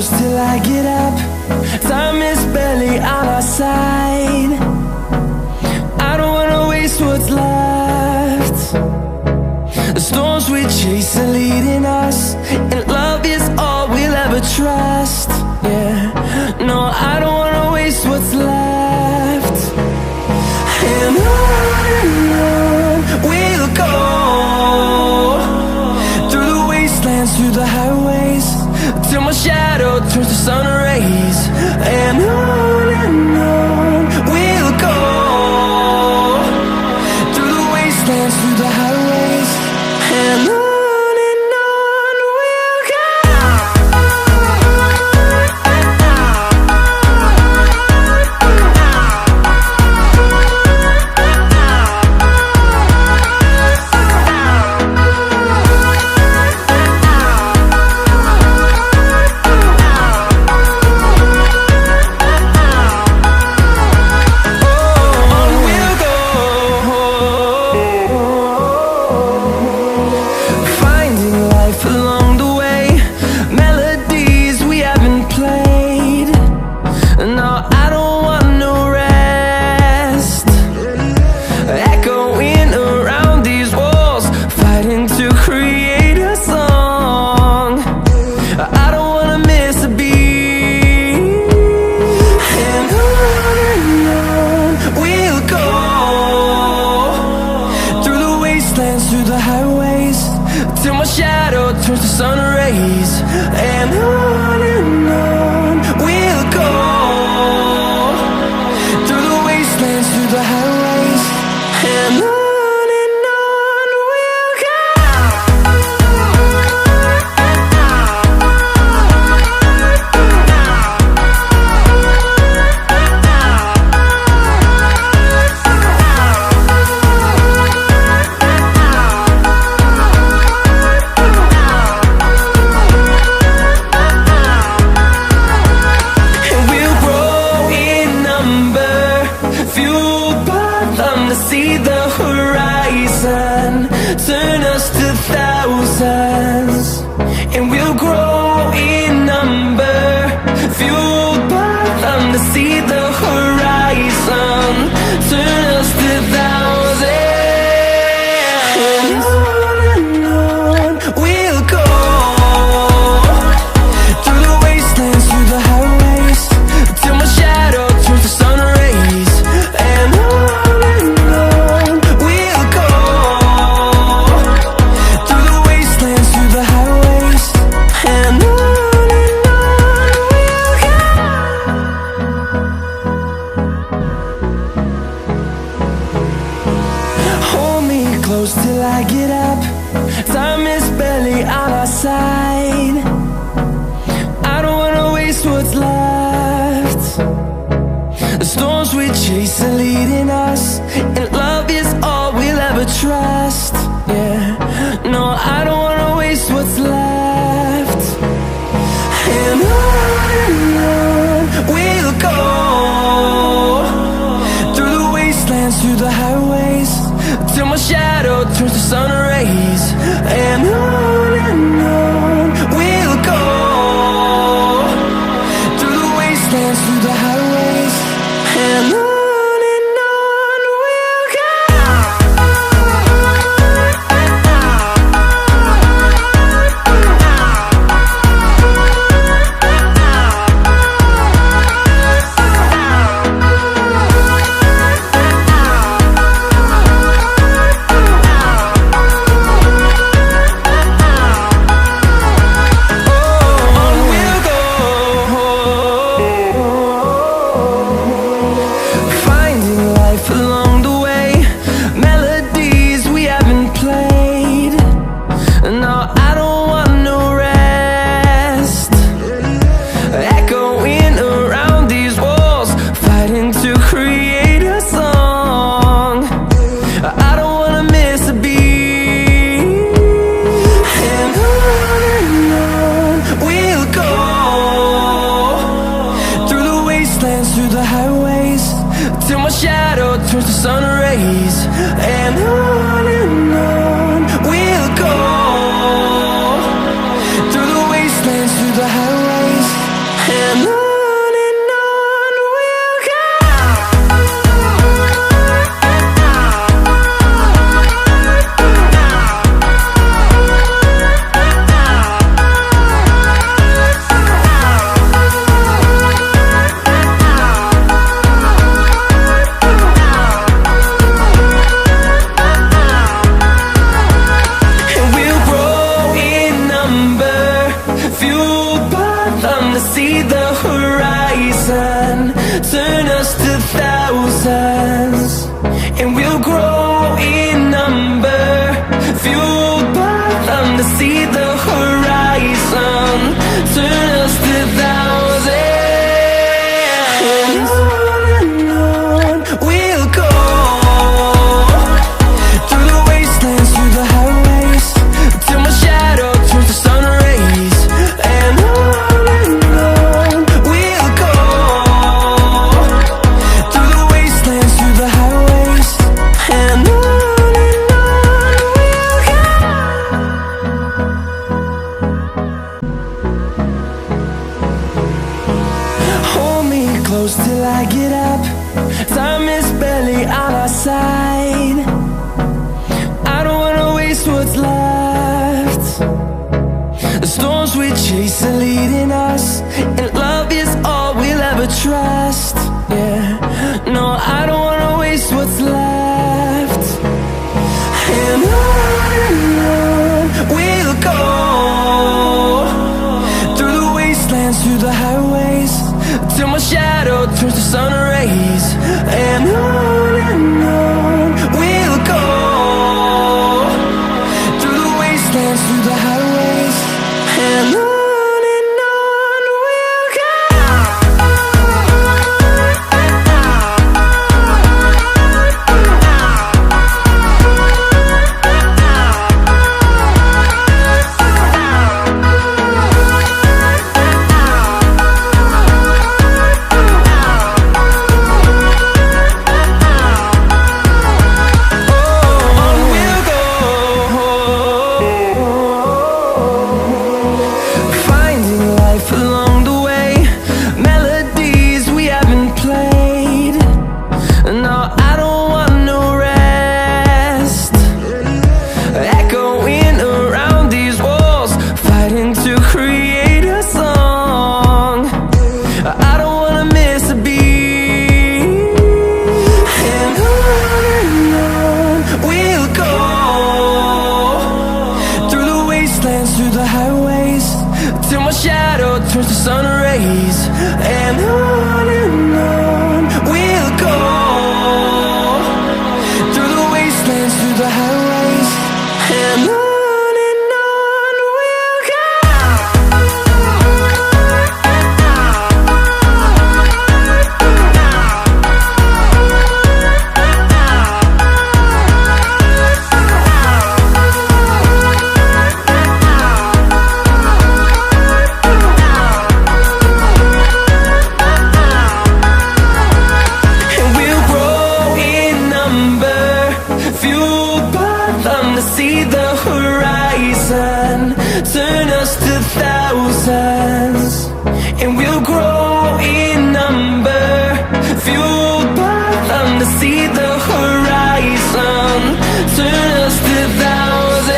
close till I get up. Time is barely on our side. I don't wanna waste what's left. The storms we chase are leading us, and love is all we'll ever trust. Yeah, no, I don't wanna waste what's left. And on we'll go, through the wastelands, through the highways, till my shadow turns to sun rays. And on we'll go, through the wastelands, through the highways, and on we'll go. Through the highways, till my shadow turns to sun rays. And on we'll go, through the wastelands, through the highways, and on we'll go. See the horizon, turn us to thousands, and we'll grow in number, fueled by them. To see the horizon, turn us to thousands, and on we'll go, through the wastelands, through the highways, till my shadow turns to sun rays. And close till I get up. Time is barely on our side. I don't wanna waste what's left. The storms we chase are leading us, and love is all we'll ever trust. Yeah, no, I don't wanna waste what's left. And on we'll go, through the wastelands, through the highways, till my shadow turns to sun rays. And on we'll go, through the wastelands, through the highways, and on we'll go. turns to sun rays, and on we'll go, through the wastelands, through the highways. turn us to thousands, and we'll grow in number, fueled by them to see the horizon, turn us to thousands. And on we'll go, through the wastelands, through the highways, till my shadow turns to sun rays. And on we'll go, through the wastelands, through the highways. And on we'll go. Hold me close till I get up, time is barely on our side. I don't wanna waste what's left. The storms we chase are leading us, and love is all we'll ever trust. Yeah, no, I don't wanna waste what's left. And on we'll go, through the wastelands, through the highways, till my shadow turns to sun rays. And on we'll go, through the wastelands, through the highways. And on we'll go. Finding life along the way, melodies we haven't played. No, I don't want no rest. Echoing around these walls, fighting to create a song. I don't wanna miss a beat. And on we'll go, through the wastelands, through the highways, till my shadow turns to sun rays. And on we'll go, through the wastelands, through the highways. And on we'll go. And we'll grow in number, fueled by them to see the horizon, turn us to thousands. And we'll grow in number, fueled by them to see the horizon, turn us to thousands.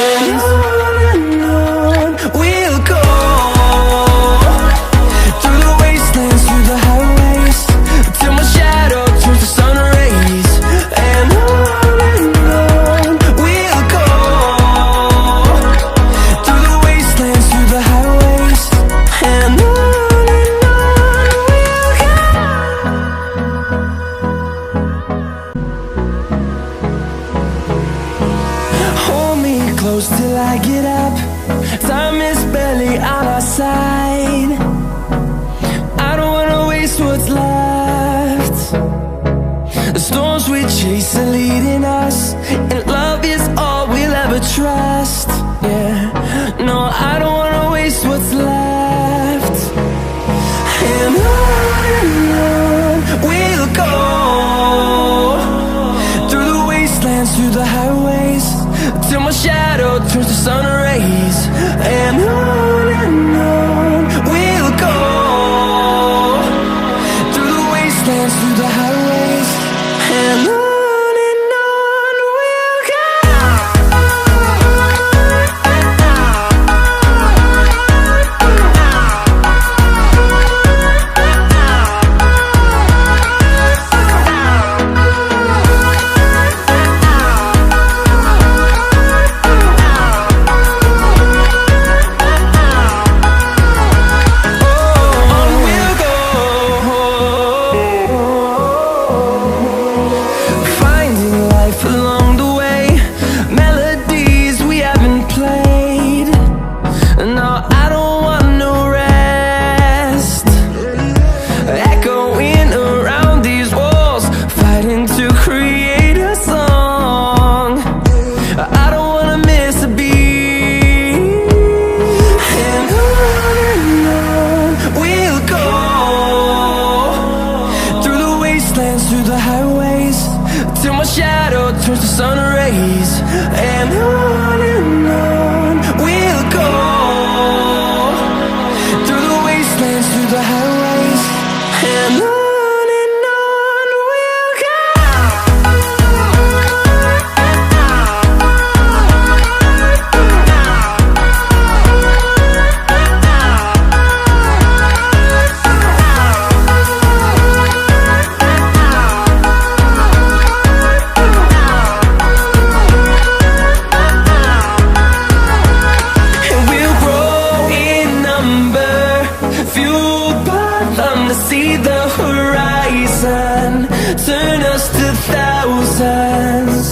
And on we'll go, through the wastelands, through the highways, till my shadow turns to sun rays. And on we'll go, through the wastelands, through the highways. And on we'll go. Hold me close till I get up, time is barely on our side. I don't wanna waste what's left. The storms we chase are leading us, and love is all we'll ever trust. Yeah, no, I don't wanna waste what's left. And on we'll go, through the wastelands, through the highways, till my shadow turns to sun rays. And on we'll go, through the wastelands, through the highways. And on we'll go. And on we'll go. And we'll grow in number, fueled by them to see the horizon, turn us to thousands.